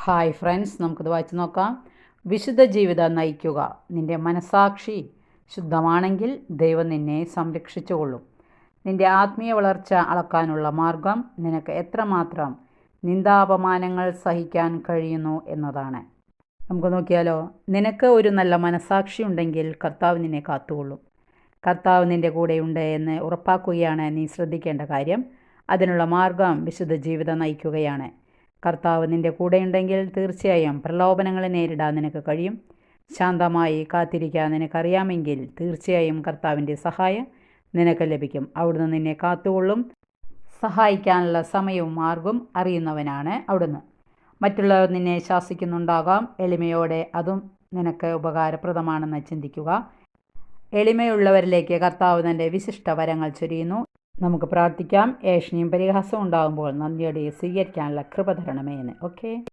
Hi friends, നമുക്കിത് വായിച്ചു നോക്കാം. വിശുദ്ധ ജീവിതം നയിക്കുക. നിൻ്റെ മനസാക്ഷി ശുദ്ധമാണെങ്കിൽ ദൈവം നിന്നെ സംരക്ഷിച്ചുകൊള്ളും. നിൻ്റെ ആത്മീയ വളർച്ച അളക്കാനുള്ള മാർഗം നിനക്ക് എത്രമാത്രം നിന്ദാപമാനങ്ങൾ സഹിക്കാൻ കഴിയുന്നു എന്നതാണ്. നമുക്ക് നോക്കിയാലോ. നിനക്ക് ഒരു നല്ല മനസാക്ഷി ഉണ്ടെങ്കിൽ കർത്താവ് നിന്നെ കാത്തുകൊള്ളും. കർത്താവ് നിൻ്റെ കൂടെയുണ്ട് എന്ന് ഉറപ്പാക്കുകയാണ് നീ ശ്രദ്ധിക്കേണ്ട കാര്യം. അതിനുള്ള മാർഗം വിശുദ്ധ ജീവിതം നയിക്കുകയാണ്. കർത്താവ് നിൻ്റെ കൂടെയുണ്ടെങ്കിൽ തീർച്ചയായും പ്രലോഭനങ്ങളെ നേരിടാൻ നിനക്ക് കഴിയും. ശാന്തമായി കാത്തിരിക്കാൻ നിനക്കറിയാമെങ്കിൽ തീർച്ചയായും കർത്താവിൻ്റെ സഹായം നിനക്ക് ലഭിക്കും. അവിടുന്ന് നിന്നെ കാത്തുകൊള്ളും. സഹായിക്കാനുള്ള സമയവും മാർഗവും അറിയുന്നവനാണ് അവിടുന്ന്. മറ്റുള്ളവർ നിന്നെ ശാസിക്കുന്നുണ്ടാകാം. എളിമയോടെ അതും നിനക്ക് ഉപകാരപ്രദമാണെന്ന് ചിന്തിക്കുക. എളിമയുള്ളവരിലേക്ക് കർത്താവ് തൻ്റെ വിശിഷ്ട വരങ്ങൾ ചൊരിയുന്നു. നമുക്ക് പ്രാർത്ഥിക്കാം. ഏഷണിയും പരിഹാസവും ഉണ്ടാകുമ്പോൾ നന്ദിയോടെ സ്വീകരിക്കാനുള്ള കൃപ തരണമേ എന്ന്. ഓക്കെ.